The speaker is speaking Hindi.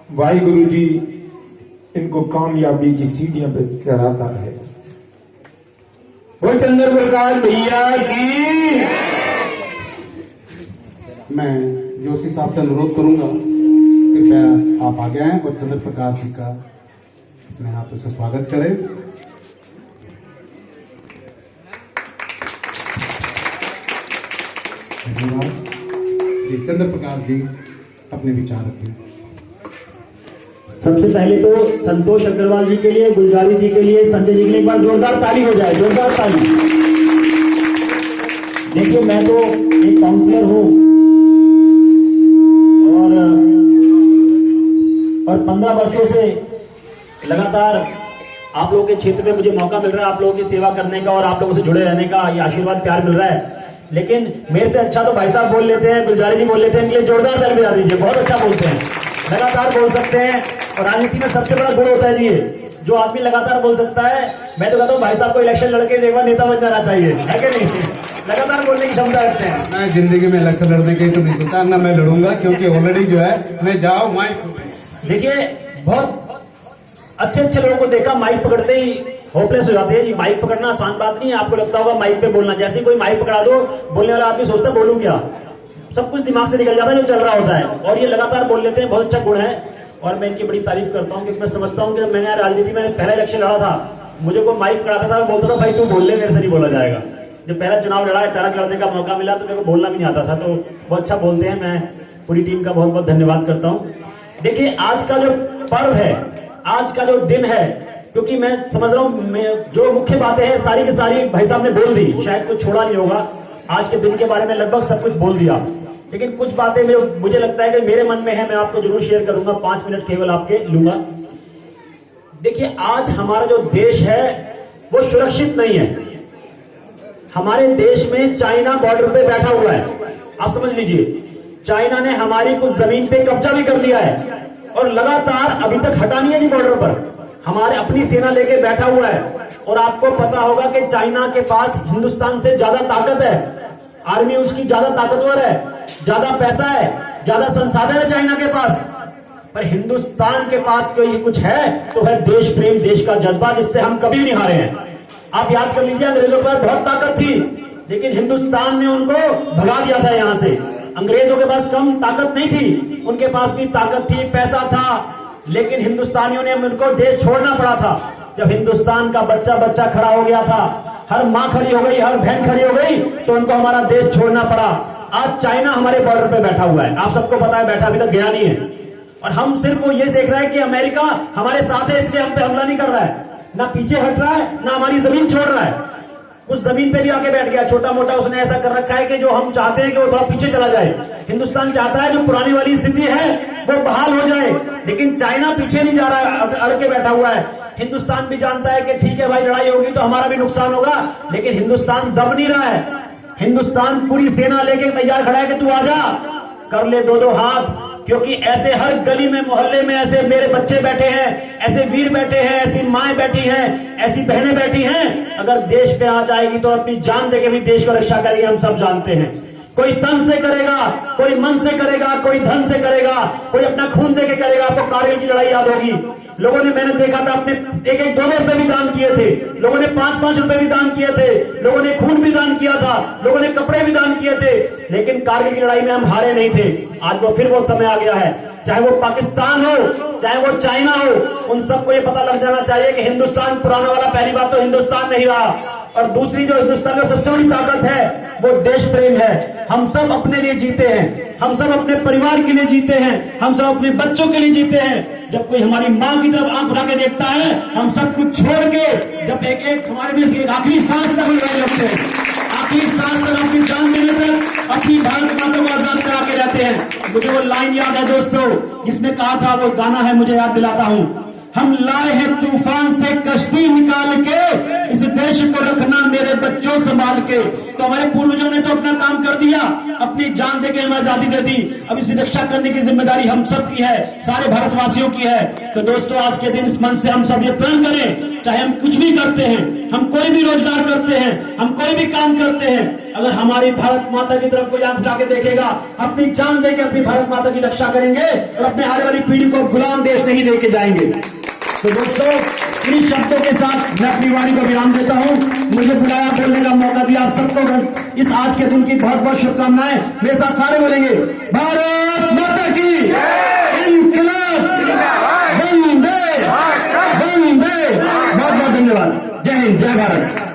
वाहिगुरु जी इनको कामयाबी की सीढ़ियों पे चढ़ाता है। वो चंद्र प्रकाश भैया की। मैं जोशी साहब से अनुरोध करूंगा, कृपया आप आगे आए और चंद्र प्रकाश जी का अपने हाथों से स्वागत करें। धन्यवाद। चंद्र प्रकाश जी अपने विचार रखें। सबसे पहले तो संतोष अग्रवाल जी के लिए, गुलजारी जी के लिए, संजय जी के लिए एक बार जोरदार ताली हो जाए, जोरदार ताली। देखिए मैं तो एक काउंसलर हूं और 15 वर्षों से लगातार आप लोगों के क्षेत्र में मुझे मौका मिल रहा है आप लोगों की सेवा करने का और आप लोगों से जुड़े रहने का, ये आशीर्वाद प्यार मिल रहा है। लेकिन मेरे से अच्छा तो भाई साहब बोल लेते हैं, गुलजारी जी बोल लेते हैं, इनके लिए जोरदार ताली बजा दीजिए। बहुत अच्छा बोलते हैं, लगातार बोल सकते हैं और राजनीति में सबसे बड़ा गुण होता है जी ये, जो आदमी लगातार बोल सकता है। मैं तो कहता हूँ भाई साहब को इलेक्शन लड़के एक बार नेता बन जाना चाहिए, है कि नहीं? लगातार बोलने की क्षमता रखते हैं। मैं जिंदगी में इलेक्शन लड़ने के तो नहीं सोचा, ना मैं लड़ूंगा, क्योंकि ऑलरेडी जो है मैं जाओ माइक। देखिए बहुत अच्छे अच्छे लोगों को देखा माइक पकड़ते ही होपलेस हो जाते हैं जी। माइक पकड़ना आसान बात नहीं है, आपको लगता होगा माइक पे बोलना, जैसे कोई माइक पकड़ा दो बोलने वाला आदमी सोचता है बोलूं क्या, सब कुछ दिमाग से निकल जाता है जो चल रहा होता है। और ये लगातार बोल लेते हैं, बहुत अच्छा गुण है और मैं इनकी बड़ी तारीफ करता हूँ, क्योंकि मैं समझता हूँ कि जब मैंने राजनीति में पहला इलेक्शन लड़ा था, मुझे कोई माइक पकड़ाता था, बोलता था भाई तू बोल ले, मेरे से नहीं बोला जाएगा। जब पहला चुनाव लड़ा, अचानक लड़ने का मौका मिला तो मेरे को बोलना भी नहीं आता था। तो बहुत अच्छा बोलते हैं, मैं पूरी टीम का बहुत बहुत धन्यवाद करता हूँ। देखिए आज का जो पर्व है, आज का जो दिन है, क्योंकि मैं समझ रहा हूँ जो मुख्य बातें हैं सारी की सारी भाई साहब ने बोल दी, शायद कुछ छोड़ा नहीं होगा। आज के दिन के बारे में लगभग सब कुछ बोल दिया, लेकिन कुछ बातें मुझे लगता है कि मेरे मन में है, मैं आपको जरूर शेयर करूंगा। 5 मिनट केवल आपके लूंगा। देखिए आज हमारा जो देश है वो सुरक्षित नहीं है। हमारे देश में चाइना बॉर्डर पे बैठा हुआ है, आप समझ लीजिए। चाइना ने हमारी कुछ जमीन पे कब्जा भी कर लिया है और लगातार अभी तक हटा नहीं है जी बॉर्डर पर, हमारे अपनी सेना लेके बैठा हुआ है। और आपको पता होगा कि चाइना के पास हिंदुस्तान से ज्यादा ताकत है, आर्मी उसकी ज्यादा ताकतवर है, ज्यादा पैसा है, ज्यादा संसाधन है चाइना के पास। पर हिंदुस्तान के पास कोई कुछ है तो है देश प्रेम, देश का जज्बा, जिससे हम कभी नहीं हारे हैं। आप याद कर लीजिए, अंग्रेजों के पास बहुत ताकत थी, लेकिन हिंदुस्तान ने उनको भगा दिया था यहां से। अंग्रेजों के पास कम ताकत नहीं थी, उनके पास भी ताकत थी, पैसा था, लेकिन हिंदुस्तानियों ने उनको देश छोड़ना पड़ा था। जब हिंदुस्तान का बच्चा बच्चा खड़ा हो गया था, हर माँ खड़ी हो गई, हर बहन खड़ी हो गई, तो उनको हमारा देश छोड़ना पड़ा। आज चाइना हमारे बॉर्डर पे बैठा हुआ है, आप सबको पता है, बैठा अभी तक गया नहीं है। और हम सिर्फ वो ये देख रहे हैं कि अमेरिका हमारे साथ है, इसलिए हम पे हमला नहीं कर रहा है, ना पीछे हट रहा है, ना हमारी जमीन छोड़ रहा है। उस जमीन पे भी आके बैठ गया, छोटा मोटा उसने ऐसा कर रखा है कि जो हम चाहते हैं कि वो थोड़ा पीछे चला जाए। हिंदुस्तान चाहता है जो पुरानी वाली स्थिति है वो बहाल हो जाए, लेकिन चाइना पीछे नहीं जा रहा है, अड़ के बैठा हुआ है। हिंदुस्तान भी जानता है कि ठीक है भाई, लड़ाई होगी तो हमारा भी नुकसान होगा, लेकिन हिंदुस्तान दब नहीं रहा है। हिंदुस्तान पूरी सेना लेके तैयार खड़ा है कि तू आजा, कर ले दो हाथ, क्योंकि ऐसे हर गली में, मोहल्ले में ऐसे मेरे बच्चे बैठे हैं, ऐसे वीर बैठे हैं, ऐसी माएं बैठी हैं, ऐसी बहनें बैठी हैं। अगर देश पे आ जाएगी तो अपनी जान देके भी देश को रक्षा करेगी, हम सब जानते हैं। कोई तन से करेगा, कोई मन से करेगा, कोई धन से करेगा, कोई अपना खून देके करेगा। आपको कारगिल की लड़ाई याद होगी, लोगों ने, मैंने देखा था, अपने 1-1, 2 रुपए भी दान किए थे, लोगों ने 5-5 रुपए भी दान किए थे, लोगों ने खून भी दान किया था, लोगों ने कपड़े भी दान किए थे, लेकिन कारगिल की लड़ाई में हम हारे नहीं थे। आज वो फिर वो समय आ गया है, चाहे वो पाकिस्तान हो, चाहे वो चाइना हो, उन सबको ये पता लग जाना चाहिए कि हिंदुस्तान पुराना वाला, पहली बात तो हिंदुस्तान नहीं रहा, और दूसरी जो हिंदुस्तान में सबसे बड़ी ताकत है वो देश प्रेम है। हम सब अपने लिए जीते हैं, हम सब अपने परिवार के लिए जीते हैं, हम सब अपने बच्चों के लिए जीते हैं। जब कोई हमारी माँ की तरफ आंख उठा के देखता है, हम सब कुछ छोड़ के, जब एक हमारे में से आखिरी सांस तक लड़ाई लड़ते हैं, आखिरी सांस तक, अपनी जान देने तक अपनी भारत माता को आजाद करा के रहते हैं। मुझे वो लाइन याद है दोस्तों, जिसमें कहा था, वो गाना है, मुझे याद दिलाता हूँ, हम लाए हैं तूफान से कश्ती निकाल के, इस देश को रखना मेरे बच्चों संभाल के। तो हमारे पूर्वजों ने तो अपना काम कर दिया, अपनी जान देके हमें आजादी दे दी, अब इसे रक्षा करने की जिम्मेदारी हम सब की है, सारे भारतवासियों की है। तो दोस्तों आज के दिन इस मन से हम सब ये प्रण करें, चाहे हम कुछ भी करते हैं, हम कोई भी रोजगार करते हैं, हम कोई भी काम करते हैं, अगर हमारी भारत माता की तरफ कोई आंख उठा के देखेगा, अपनी जान देके अपनी भारत माता की रक्षा करेंगे और अपने आने वाली पीढ़ी को गुलाम देश नहीं देके जाएंगे। तो दोस्तों, इन्हीं शब्दों के साथ मैं अपनी वाणी को विराम देता हूं। मुझे बुलाया, बोलने का मौका दिया आप सबको इस आज के दिन की बहुत बहुत शुभकामनाएं। मेरे साथ सारे बोलेंगे, भारत माता की इंकलाब, वंदे वंदे। बहुत बहुत धन्यवाद। जय हिंद, जय भारत।